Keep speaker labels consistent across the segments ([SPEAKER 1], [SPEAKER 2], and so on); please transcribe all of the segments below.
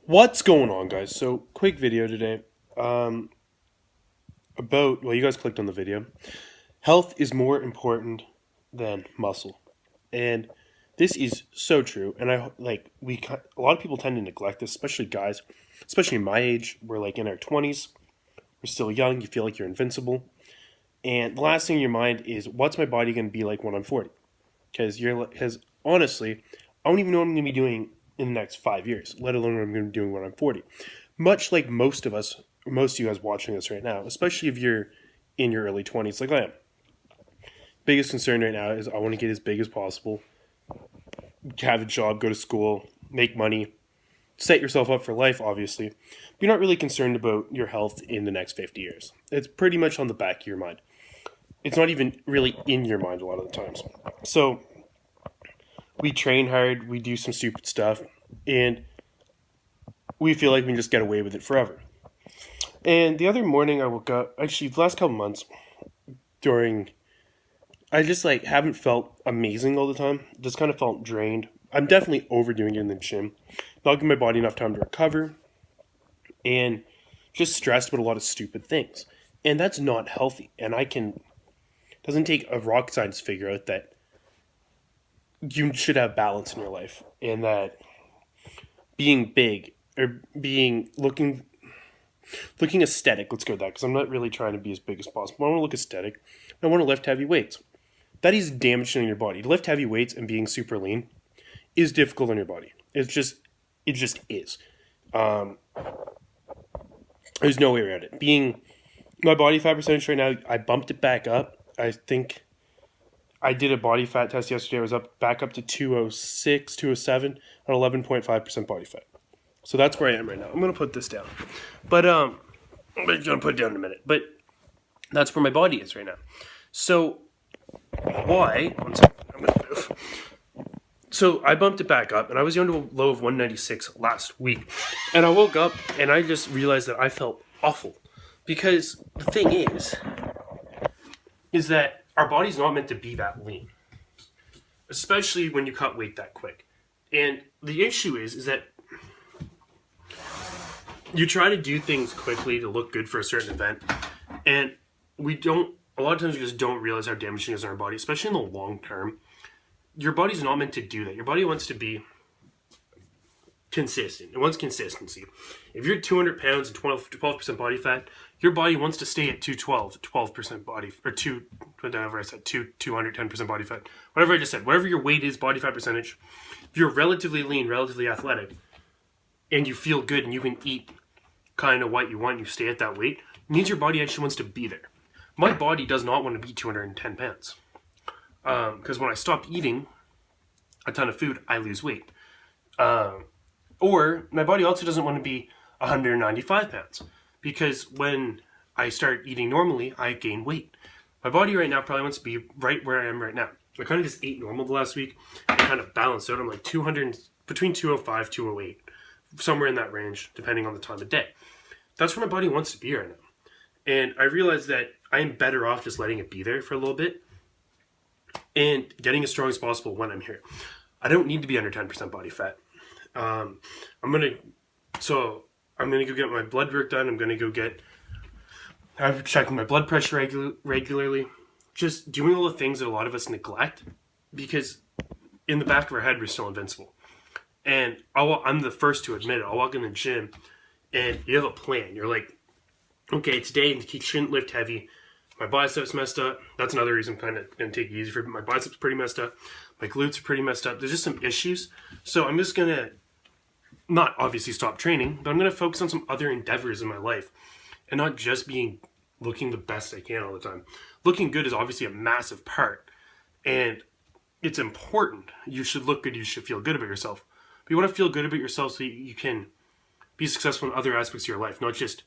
[SPEAKER 1] What's going on, guys? So, quick video today. Um, well, you guys clicked on the video. Health is more important than muscle, and this is so true. And a lot of people tend to neglect this, especially guys, especially my age. We're like in our 20s. We're still young. You feel like you're invincible, and the last thing in your mind is, what's my body going to be like when I'm 40? Because honestly, I don't even know what I'm going to be doing in the next 5 years, let alone what I'm going to be doing when I'm 40. Much like most of you guys watching this right now, especially if you're in your early 20s, like I am. Biggest concern right now is I want to get as big as possible, have a job, go to school, make money, set yourself up for life, obviously. But you're not really concerned about your health in the next 50 years. It's pretty much on the back of your mind. It's not even really in your mind a lot of the times. So we train hard, we do some stupid stuff, and we feel like we can just get away with it forever. And the other morning I woke up, actually the last couple months, during, I just like haven't felt amazing all the time. Just kind of felt drained. I'm definitely overdoing it in the gym. Not giving my body enough time to recover, and just stressed about a lot of stupid things. And that's not healthy. And doesn't take a rocket science to figure out that you should have balance in your life, and that being big or being looking aesthetic, let's go with that, because I'm not really trying to be as big as possible. I want to look aesthetic. I want to lift heavy weights. That is damaging your body. To lift heavy weights and being super lean is difficult on your body. It just is. Um, there's no way around it. Being my body fat percentage right now, I bumped it back up. I think I did a body fat test yesterday. I was back up to 206, 207 on 11.5% body fat. So that's where I am right now. I'm gonna put this down, but I'm gonna put it down in a minute. But that's where my body is right now. So why? One second. I'm gonna move. So I bumped it back up, and I was down to a low of 196 last week, and I woke up and I just realized that I felt awful, because the thing is that our body's not meant to be that lean, especially when you cut weight that quick. And the issue is that you try to do things quickly to look good for a certain event, and a lot of times we just don't realize how damaging it is on our body, especially in the long term. Your body's not meant to do that. Your body wants to be consistent. It wants consistency. If you're 200 pounds and 12% body fat, your body wants to stay at 12% body, or whatever I said, 210% body fat. Whatever I just said, whatever your weight is, body fat percentage, if you're relatively lean, relatively athletic, and you feel good and you can eat kind of what you want, and you stay at that weight, it means your body actually wants to be there. My body does not want to be 210 pounds. Because when I stop eating a ton of food, I lose weight. Or my body also doesn't want to be 195 pounds, because when I start eating normally, I gain weight. My body right now probably wants to be right where I am right now. I kind of just ate normal the last week and kind of balanced out. I'm like 200, between 205, 208, somewhere in that range, depending on the time of day. That's where my body wants to be right now. And I realized that I'm better off just letting it be there for a little bit and getting as strong as possible when I'm here. I don't need to be under 10% body fat. I'm gonna go get my blood work done. I'm checking my blood pressure regularly. Just doing all the things that a lot of us neglect, because in the back of our head we're still invincible. And I'm the first to admit it. I'll walk in the gym and you have a plan. You're like, okay, today you shouldn't lift heavy. My biceps messed up. That's another reason I'm kind of going to take it easy for my biceps pretty messed up. My glutes are pretty messed up. There's just some issues. So I'm just going to not obviously stop training, but I'm going to focus on some other endeavors in my life and not just looking the best I can all the time. Looking good is obviously a massive part, and it's important. You should look good. You should feel good about yourself. But you want to feel good about yourself so you can be successful in other aspects of your life. You don't just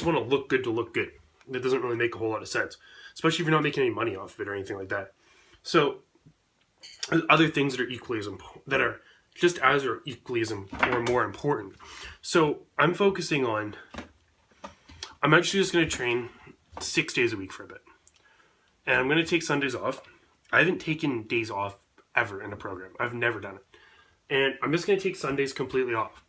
[SPEAKER 1] want to look good to look good. That doesn't really make a whole lot of sense, especially if you're not making any money off of it or anything like that. So other things that are that are just as or equally as or more important. So I'm actually just going to train 6 days a week for a bit, and I'm going to take Sundays off. I haven't taken days off ever in a program. I've never done it, and I'm just going to take Sundays completely off.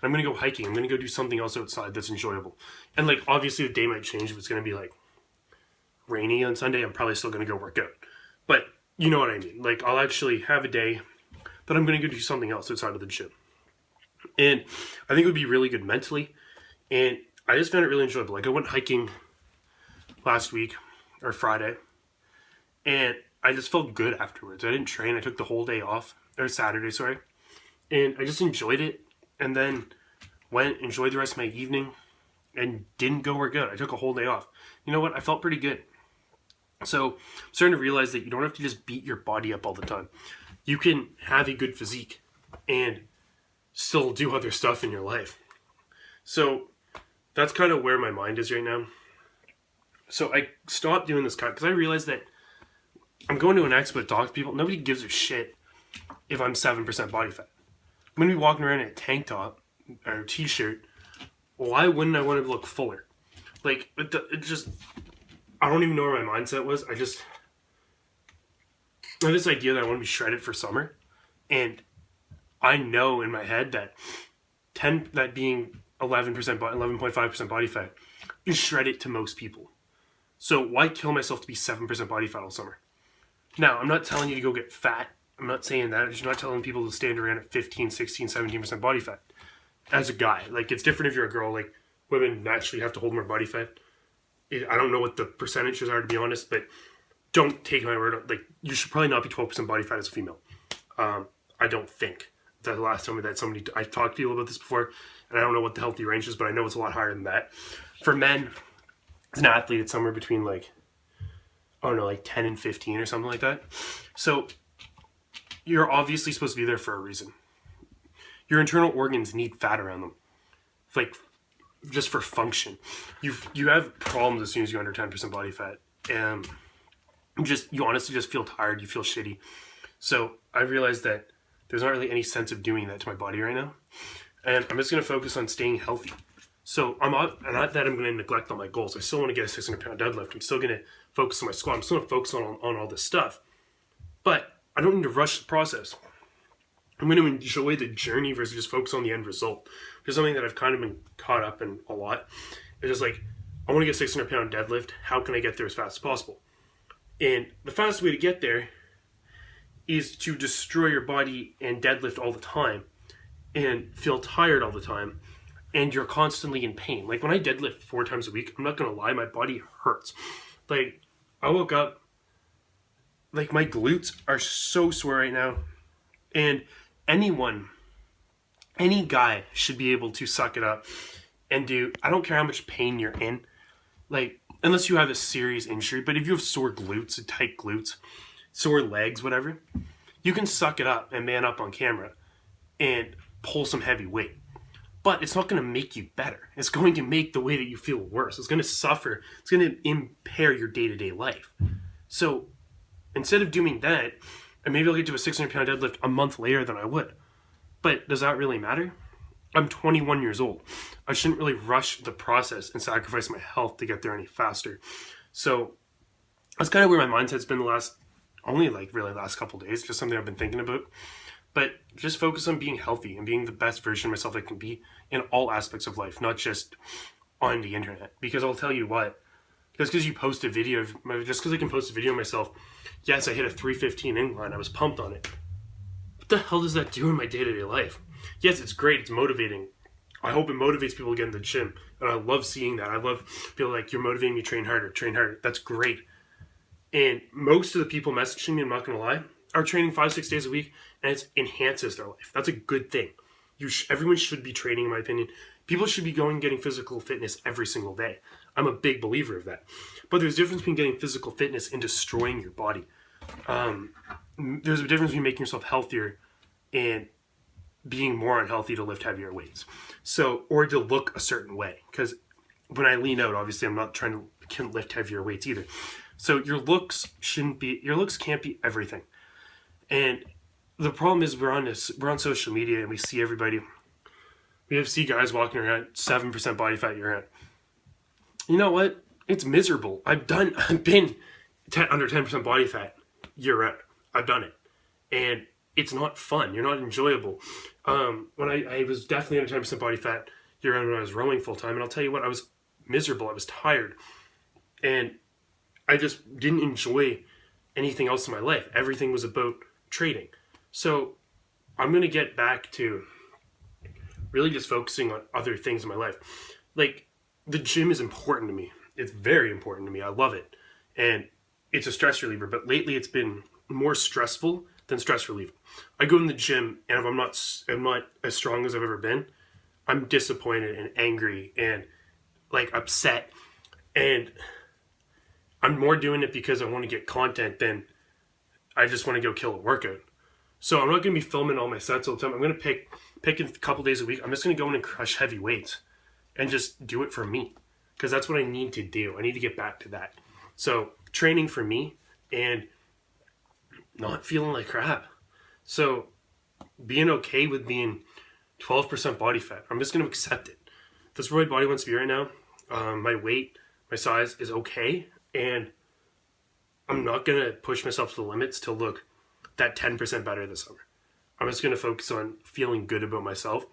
[SPEAKER 1] I'm going to go hiking. I'm going to go do something else outside that's enjoyable. And like, obviously the day might change. If it's going to be like rainy on Sunday, I'm probably still going to go work out. But you know what I mean? Like, I'll actually have a day that I'm going to go do something else outside of the gym. And I think it would be really good mentally. And I just found it really enjoyable. Like, I went hiking last week, or Friday, and I just felt good afterwards. I didn't train. I took the whole day off, or Saturday, sorry. And I just enjoyed it. And then enjoyed the rest of my evening, and didn't go work out. I took a whole day off. You know what? I felt pretty good. So I'm starting to realize that you don't have to just beat your body up all the time. You can have a good physique and still do other stuff in your life. So that's kind of where my mind is right now. So I stopped doing this cut because I realized that I'm going to an expo to talk to people. Nobody gives a shit if I'm 7% body fat. I'm going to be walking around in a tank top or t-shirt. Why wouldn't I want to look fuller? Like, it just... I don't even know where my mindset was. I have this idea that I want to be shredded for summer. And I know in my head that being 11.5% body fat is shredded to most people. So why kill myself to be 7% body fat all summer? Now, I'm not telling you to go get fat. I'm not saying that. I'm just not telling people to stand around at 15, 16, 17% body fat. As a guy. Like, it's different if you're a girl. Like, women naturally have to hold more body fat. I don't know what the percentages are, to be honest, but don't take my word. Like, you should probably not be 12% body fat as a female. I don't think. The last time that I talked to people about this before, and I don't know what the healthy range is, but I know it's a lot higher than that. For men, as an athlete, it's somewhere between like 10 and 15 or something like that. So you're obviously supposed to be there for a reason. Your internal organs need fat around them. Like, just for function. You have problems as soon as you're under 10% body fat. And you honestly just feel tired, you feel shitty. So I realized that there's not really any sense of doing that to my body right now. And I'm just going to focus on staying healthy. So not that I'm going to neglect all my goals. I still want to get a 600 pound deadlift. I'm still going to focus on my squat. I'm still going to focus on all this stuff. But I don't need to rush the process. I'm going to enjoy the journey versus just focus on the end result. Which is something that I've kind of been caught up in a lot. It's just like, I want to get 600 pound deadlift. How can I get there as fast as possible? And the fastest way to get there is to destroy your body and deadlift all the time and feel tired all the time. And you're constantly in pain. Like, when I deadlift 4 times a week, I'm not going to lie, my body hurts. Like, I woke up, like, my glutes are so sore right now. And any guy should be able to suck it up and do, I don't care how much pain you're in, like, unless you have a serious injury, but if you have sore glutes, tight glutes, sore legs, whatever, you can suck it up and man up on camera and pull some heavy weight. But it's not going to make you better. It's going to make the way that you feel worse. It's going to suffer. It's going to impair your day-to-day life. So instead of doing that, and maybe I'll get to a 600 pound deadlift a month later than I would. But does that really matter? I'm 21 years old. I shouldn't really rush the process and sacrifice my health to get there any faster. So that's kind of where my mindset's been the last couple days. Just something I've been thinking about. But just focus on being healthy and being the best version of myself I can be in all aspects of life, not just on the internet. Because I'll tell you what, just because I can post a video of myself, yes, I hit a 315 incline, I was pumped on it. What the hell does that do in my day-to-day life? Yes, it's great, it's motivating. I hope it motivates people to get in the gym. And I love seeing that. I love feeling like you're motivating me to train harder. That's great. And most of the people messaging me, I'm not going to lie, are training 5-6 days a week, and it enhances their life. That's a good thing. Everyone should be training, in my opinion. People should be getting physical fitness every single day. I'm a big believer of that. But there's a difference between getting physical fitness and destroying your body. There's a difference between making yourself healthier and being more unhealthy to lift heavier weights. Or to look a certain way. Because when I lean out, obviously I'm not trying to lift heavier weights either. So your looks can't be everything. And the problem is we're on social media and we see everybody. We see guys walking around 7% body fat year round. You know what? It's miserable. I've been under 10% body fat year round. I've done it. And it's not fun. You're not enjoyable. When I was definitely under 10% body fat year round when I was rowing full time, and I'll tell you what, I was miserable. I was tired, and I just didn't enjoy anything else in my life. Everything was about trading. So I'm gonna get back to really just focusing on other things in my life. Like, the gym is important to me. It's very important to me. I love it, and it's a stress reliever. But lately, it's been more stressful than stress reliever. I go in the gym, and if I'm not as strong as I've ever been, I'm disappointed and angry and like upset, and I'm more doing it because I want to get content than I just want to go kill a workout. So I'm not going to be filming all my sets all the time. I'm going to pick a couple days a week. I'm just going to go in and crush heavy weights and just do it for me, because that's what I need to do. I need to get back to that. So training for me and not feeling like crap. So being okay with being 12% body fat. I'm just going to accept it. That's where my body wants to be right now. My weight, my size is okay. And I'm not going to push myself to the limits to look that 10% better this summer. I'm just going to focus on feeling good about myself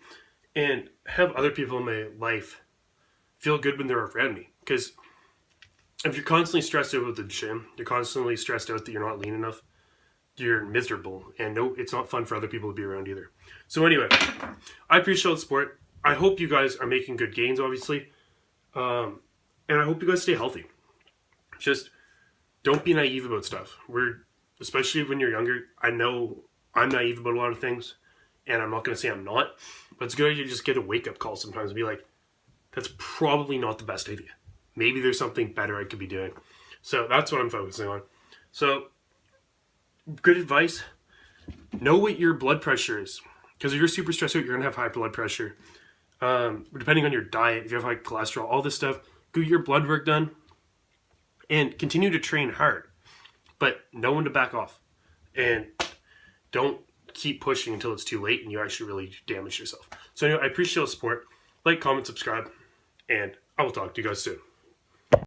[SPEAKER 1] and have other people in my life feel good when they're around me. Because if you're constantly stressed out with the gym, you're constantly stressed out that you're not lean enough, you're miserable. And no, it's not fun for other people to be around either. So anyway, I appreciate the support. I hope you guys are making good gains, obviously. And I hope you guys stay healthy. Just don't be naive about stuff. Especially when you're younger, I know I'm naive about a lot of things, and I'm not going to say I'm not, but it's good to just get a wake-up call sometimes and be like, that's probably not the best idea. Maybe there's something better I could be doing. So that's what I'm focusing on. So, good advice. Know what your blood pressure is. Because if you're super stressed out, you're going to have high blood pressure. Depending on your diet, if you have high cholesterol, all this stuff, go get your blood work done and continue to train hard. But know when to back off. And don't keep pushing until it's too late and you actually really damage yourself. So anyway, I appreciate the support. Like, comment, subscribe, and I will talk to you guys soon.